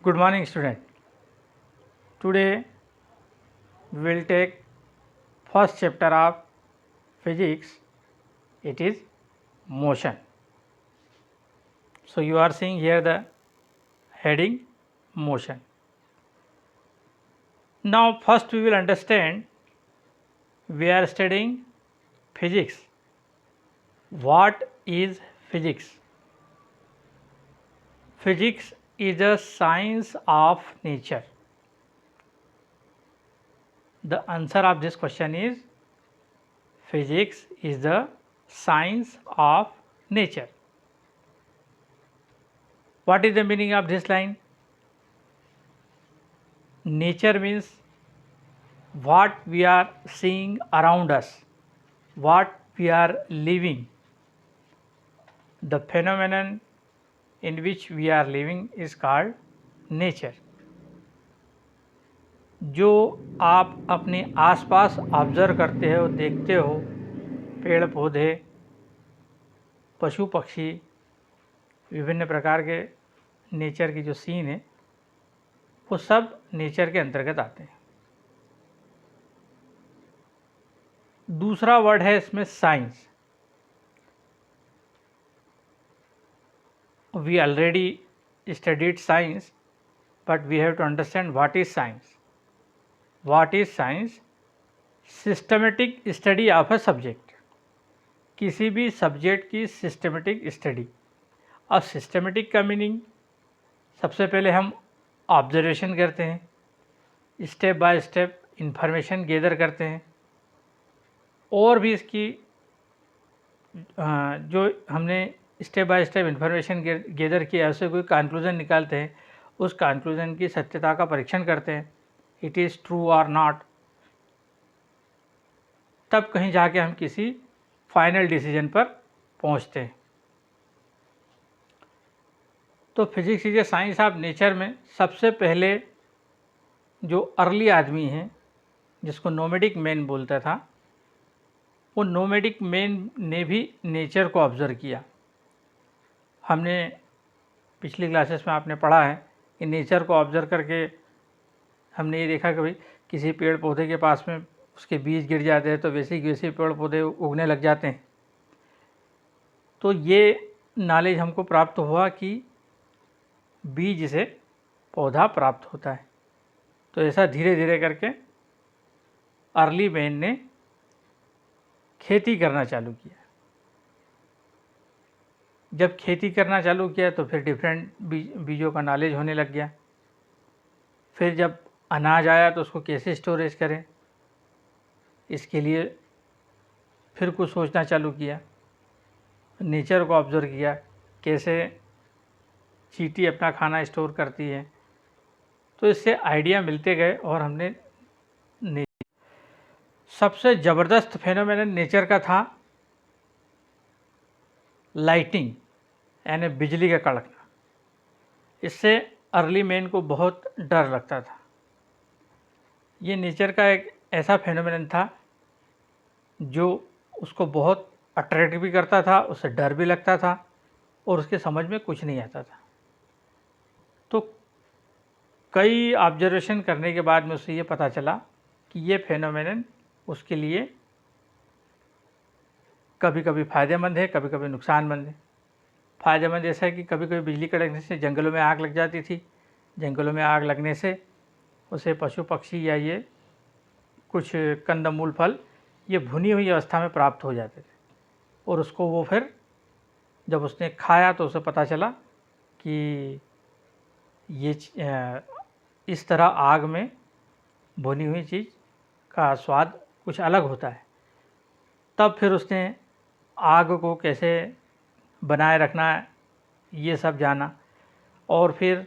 Good morning, student. Today we will take first chapter of physics. It is motion. So you are seeing here the heading motion. Now first we will understand, we are studying physics. What is physics? Physics is a science of nature. The answer of this question is physics is the science of nature. What is the meaning of this line? Nature means what we are seeing around us, what we are living. The phenomenon in which we are living is called nature. जो आप अपने आसपास observe करते हो, देखते हो, पेड़ पौधे, पशु पक्षी, विभिन्न प्रकार के नेचर की जो सीन है, वो सब नेचर के अंतर्गत आते हैं. दूसरा वर्ड है इसमें science. We already studied science, but we have to understand what is science. What is science? Systematic study of a subject. किसी भी सब्जेक्ट की सिस्टमेटिक स्टडी. अब सिस्टमेटिक का मीनिंग, सबसे पहले हम ऑब्जर्वेशन करते हैं, step by step information gather करते हैं, और भी इसकी जो हमने step by step information gather किया उससे कोई कंक्लूजन निकालते हैं, उस कंक्लूजन की सत्यता का परीक्षण करते हैं, इट इज़ ट्रू और नॉट. तब कहीं जाके हम किसी फाइनल डिसीजन पर पहुंचते हैं. तो physics is a science of nature में सबसे पहले जो अर्ली आदमी हैं, जिसको नोमैडिक मैन बोलता था, वो नोमैडिक मैन ने भी नेचर को ऑब्ज़र्व किया. हमने पिछली क्लासेस में आपने पढ़ा है कि नेचर को ऑब्ज़र्व करके हमने ये देखा कि भाई किसी पेड़ पौधे के पास में उसके बीज गिर जाते हैं तो वैसे ही वैसे पेड़ पौधे उगने लग जाते हैं. तो ये नॉलेज हमको प्राप्त हुआ कि बीज से पौधा प्राप्त होता है. तो ऐसा धीरे धीरे करके अर्ली मैन ने खेती करना चालू किया. जब खेती करना चालू किया तो फिर डिफरेंट बीजों का नॉलेज होने लग गया. फिर जब अनाज आया तो उसको कैसे स्टोरेज करें, इसके लिए फिर कुछ सोचना चालू किया. नेचर को ऑब्ज़र्व किया, कैसे चींटी अपना खाना स्टोर करती है. तो इससे आइडिया मिलते गए और हमने सबसे ज़बरदस्त फेनोमेनन नेचर का था लाइटिंग, यानी बिजली का कड़कना. इससे अर्ली मैन को बहुत डर लगता था. ये नेचर का एक ऐसा फेनोमेनन था जो उसको बहुत अट्रैक्ट भी करता था, उससे डर भी लगता था और उसके समझ में कुछ नहीं आता था. तो कई ऑब्जर्वेशन करने के बाद में उसे ये पता चला कि ये फेनोमेनन उसके लिए कभी कभी फ़ायदेमंद है, कभी कभी नुकसानमंद है. फ़ायदेमंद ऐसा है कि कभी कभी बिजली कड़कने से जंगलों में आग लग जाती थी. जंगलों में आग लगने से उसे पशु पक्षी या ये कुछ कंदमूल फल ये भुनी हुई अवस्था में प्राप्त हो जाते थे, और उसको वो फिर जब उसने खाया तो उसे पता चला कि ये इस तरह आग में भुनी हुई चीज़ का स्वाद कुछ अलग होता है. तब फिर उसने आग को कैसे बनाए रखना है ये सब जाना, और फिर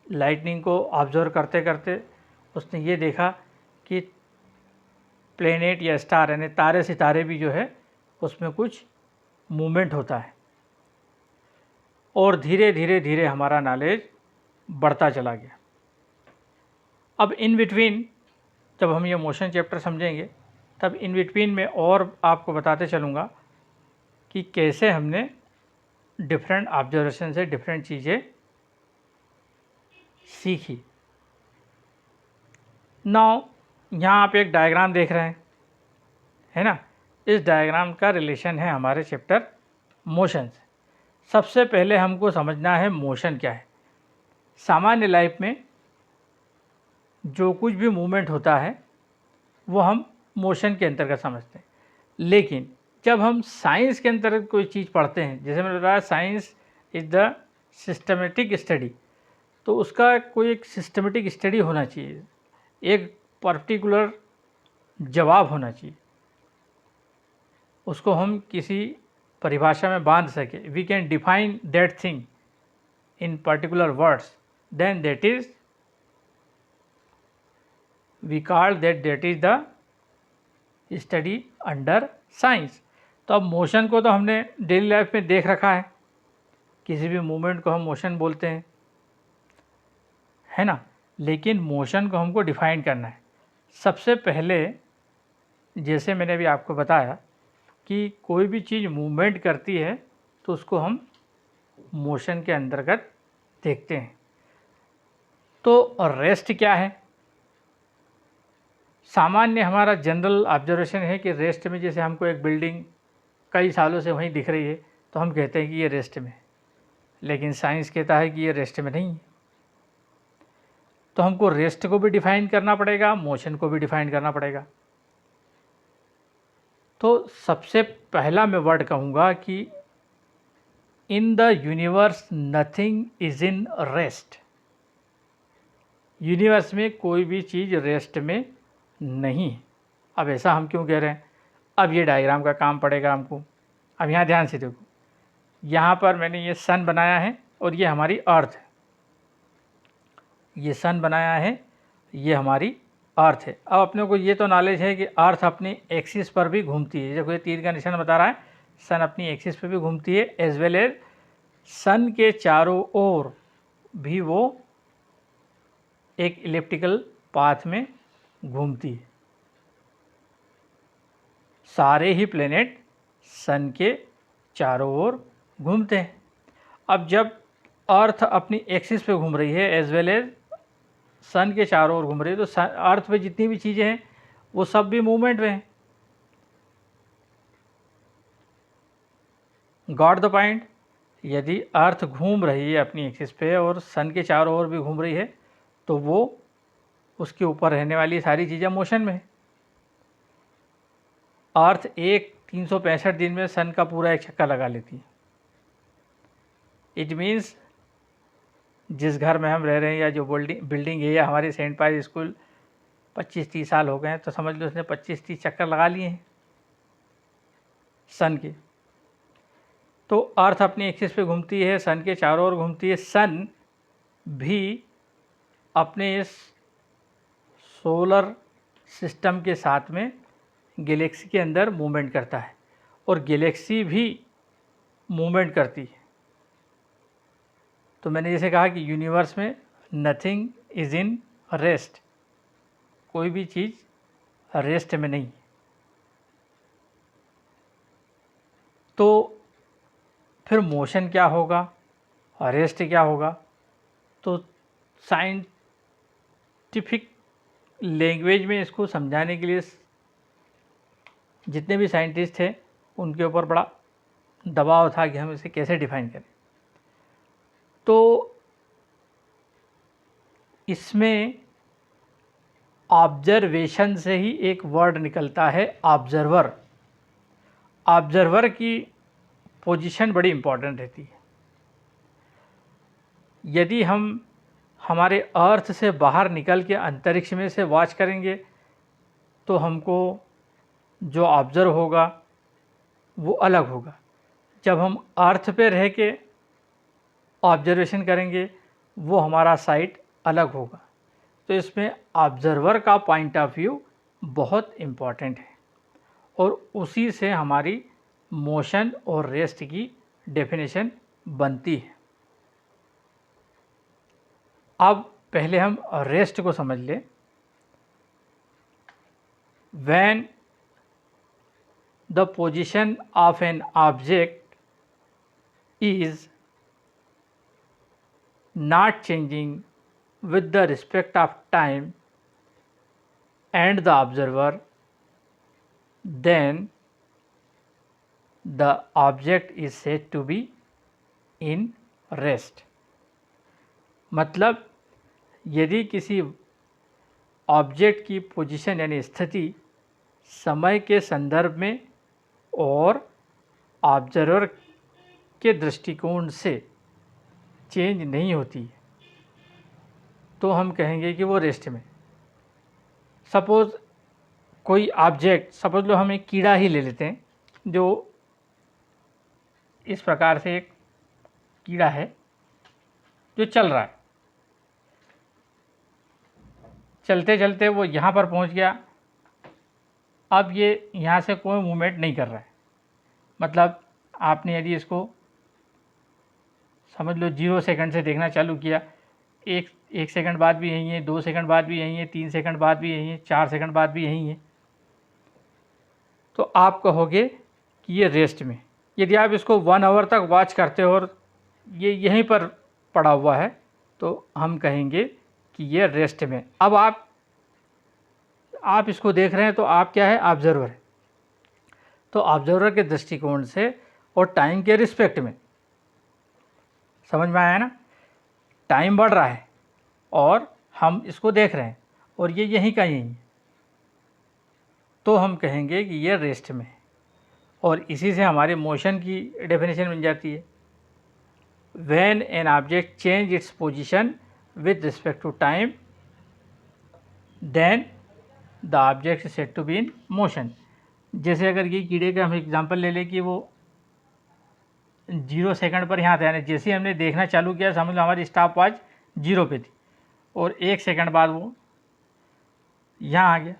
लाइटनिंग को ऑब्ज़र्व करते करते उसने ये देखा कि प्लेनेट या स्टार यानी तारे सितारे भी जो है उसमें कुछ मूवमेंट होता है. और धीरे धीरे धीरे हमारा नॉलेज बढ़ता चला गया. अब इन बिटवीन जब हम ये मोशन चैप्टर समझेंगे तब इन बिटवीन में और आपको बताते चलूँगा कि कैसे हमने डिफरेंट ऑब्जर्वेशन से डिफरेंट चीज़ें सीखी। नाउ यहाँ आप एक डायग्राम देख रहे हैं, है ना। इस डायग्राम का रिलेशन है हमारे चैप्टर मोशन से। सबसे पहले हमको समझना है मोशन क्या है। सामान्य लाइफ में जो कुछ भी मूवमेंट होता है वो हम मोशन के अंतर्गत समझते हैं, लेकिन जब हम साइंस के अंतर्गत कोई चीज़ पढ़ते हैं, जैसे मैंने बताया science is the systematic study, तो उसका कोई एक सिस्टमेटिक स्टडी होना चाहिए, एक पर्टिकुलर जवाब होना चाहिए, उसको हम किसी परिभाषा में बांध सके। We can define that thing in particular words, then that is we call that is the study under science. तो अब मोशन को तो हमने डेली लाइफ में देख रखा है, किसी भी मूवमेंट को हम मोशन बोलते हैं, है ना। लेकिन मोशन को हमको डिफाइन करना है। सबसे पहले जैसे मैंने अभी आपको बताया कि कोई भी चीज़ मूवमेंट करती है तो उसको हम मोशन के अंतर्गत देखते हैं। तो रेस्ट क्या है? सामान्य हमारा जनरल ऑब्जर्वेशन है कि रेस्ट में, जैसे हमको एक बिल्डिंग कई सालों से वहीं दिख रही है तो हम कहते हैं कि ये रेस्ट में है, लेकिन साइंस कहता है कि ये रेस्ट में नहीं है। तो हमको रेस्ट को भी डिफाइन करना पड़ेगा, मोशन को भी डिफाइन करना पड़ेगा। तो सबसे पहला मैं वर्ड कहूँगा कि in the universe nothing is in rest. Universe में कोई भी चीज़ रेस्ट में नहीं है। अब ऐसा हम क्यों कह रहे हैं? अब ये डायग्राम का काम पड़ेगा हमको। अब यहाँ ध्यान से देखो, यहाँ पर मैंने ये सन बनाया है और ये हमारी अर्थ है। ये सन बनाया है, ये हमारी अर्थ है। अब अपने को ये तो नॉलेज है कि अर्थ अपनी एक्सिस पर भी घूमती है। देखो ये तीर का निशान बता रहा है, सन अपनी एक्सिस पर भी घूमती है, एज वेल एज सन के चारों ओर भी वो एक इलिप्टिकल पाथ में घूमती है। सारे ही प्लेनेट सन के चारों ओर घूमते हैं। अब जब अर्थ अपनी एक्सिस पे घूम रही है एज वेल एज सन के चारों ओर घूम रही है, तो अर्थ पे जितनी भी चीज़ें हैं वो सब भी मूवमेंट में हैं। Got the point? यदि अर्थ घूम रही है अपनी एक्सिस पे और सन के चारों ओर भी घूम रही है तो वो उसके ऊपर रहने वाली सारी चीज़ें मोशन में है। अर्थ एक 365 दिन में सन का पूरा एक चक्कर लगा लेती है। इट मीन्स जिस घर में हम रह रहे हैं या जो बिल्डिंग है या हमारी सेंट पाइस स्कूल 25-30 साल हो गए हैं, तो समझ लो उसने 25-30 चक्कर लगा लिए हैं सन के। तो अर्थ अपनी एक्सिस पे घूमती है, सन के चारों ओर घूमती है। सन भी अपने इस सोलर सिस्टम के साथ में गैलेक्सी के अंदर मूवमेंट करता है और गैलेक्सी भी मूवमेंट करती है। तो मैंने जैसे कहा कि यूनिवर्स में नथिंग इज़ इन रेस्ट, कोई भी चीज़ रेस्ट में नहीं। तो फिर मोशन क्या होगा, रेस्ट क्या होगा? तो साइंटिफिक लैंग्वेज में इसको समझाने के लिए जितने भी साइंटिस्ट थे उनके ऊपर बड़ा दबाव था कि हम इसे कैसे डिफाइन करें। तो इसमें ऑब्जर्वेशन से ही एक वर्ड निकलता है, ऑब्जर्वर। ऑब्जर्वर की पोजीशन बड़ी इम्पॉर्टेंट रहती है। यदि हम हमारे अर्थ से बाहर निकल के अंतरिक्ष में से वॉच करेंगे तो हमको जो ऑब्ज़र्व होगा वो अलग होगा। जब हम अर्थ पे रह के ऑब्जर्वेशन करेंगे वो हमारा साइट अलग होगा। तो इसमें ऑब्ज़र्वर का पॉइंट ऑफ व्यू बहुत इम्पॉर्टेंट है और उसी से हमारी मोशन और रेस्ट की डेफिनेशन बनती है। अब पहले हम रेस्ट को समझ लें। When the position of an object is not changing with the respect of time and the observer, then the object is said to be in rest. मतलब यदि किसी ऑब्जेक्ट की पोजीशन यानी स्थिति समय के संदर्भ में और ऑब्जर्वर के दृष्टिकोण से चेंज नहीं होती तो हम कहेंगे कि वो रेस्ट में। सपोज़ कोई ऑब्जेक्ट, सपोज लो हम एक कीड़ा ही ले लेते हैं जो इस प्रकार से एक कीड़ा है जो चल रहा है, चलते चलते वो यहाँ पर पहुँच गया। अब ये यहाँ से कोई मूवमेंट नहीं कर रहा है, मतलब आपने यदि इसको समझ लो 0 सेकंड से देखना चालू किया, एक सेकंड बाद भी यहीं है, 2 सेकंड बाद भी यहीं है, 3 सेकंड बाद भी यहीं है, 4 सेकंड बाद भी यहीं है, तो आप कहोगे कि ये रेस्ट में। यदि आप इसको 1 आवर तक वॉच करते हो और ये यहीं पर पड़ा हुआ है तो हम कहेंगे कि ये रेस्ट में। अब आप इसको देख रहे हैं तो आप क्या है, ऑब्जर्वर है। तो ऑब्जर्वर के दृष्टिकोण से और टाइम के रिस्पेक्ट में, समझ में आया ना, टाइम बढ़ रहा है और हम इसको देख रहे हैं और ये यहीं का यहीं है, तो हम कहेंगे कि ये रेस्ट में। और इसी से हमारे मोशन की डेफिनेशन बन जाती है। When an object change its position with respect to time then the object is said to be in motion. जैसे अगर ये कीड़े का हम एग्जांपल ले लें कि वो 0 सेकंड पर यहाँ था, यानी जैसे ही हमने देखना चालू किया समझ लो हमारी स्टॉप वॉच 0 पे थी और 1 सेकंड बाद वो यहाँ आ गया,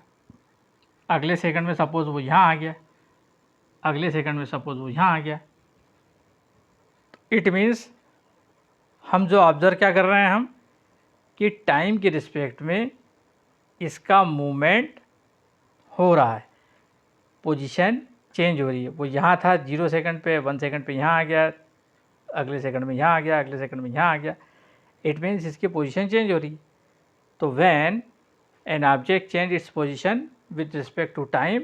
अगले सेकंड में सपोज़ वो यहाँ आ गया, अगले सेकंड में सपोज़ वो यहाँ आ गया। इट मीन्स हम जो ऑब्ज़र्व क्या कर रहे हैं हम कि टाइम के रिस्पेक्ट में इसका मूवमेंट हो रहा है, पोजीशन चेंज हो रही है। वो यहाँ था 0 सेकंड पे, 1 सेकंड पे यहाँ आ गया, अगले सेकंड में यहाँ आ गया, अगले सेकंड में यहाँ आ गया। इट मीन्स इसकी पोजीशन चेंज हो रही है। तो when an object change its position with respect to time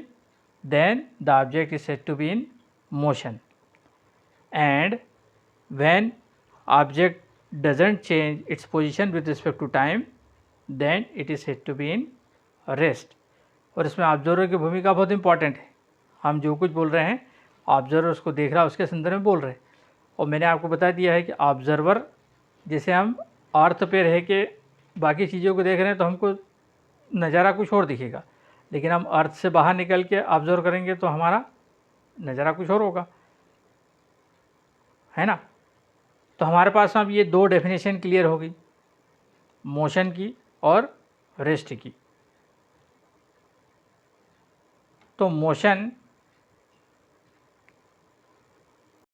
then the object is said to be in motion, and when object doesn't change its position with respect to time then it is said to be in rest। और इसमें observer की भूमिका बहुत important है। हम जो कुछ बोल रहे हैं ऑब्जर्वर उसको देख रहा है, उसके संदर्भ में बोल रहे हैं। और मैंने आपको बता दिया है कि ऑब्जर्वर जैसे हम अर्थ पे रह के बाकी चीज़ों को देख रहे हैं तो हमको नज़ारा कुछ और दिखेगा, लेकिन हम अर्थ से बाहर निकल के ऑब्जर्व करेंगे तो हमारा नज़ारा कुछ और होगा, है ना। तो हमारे पास अब ये 2 डेफिनेशन क्लियर हो गई, मोशन की और रेस्ट की। तो मोशन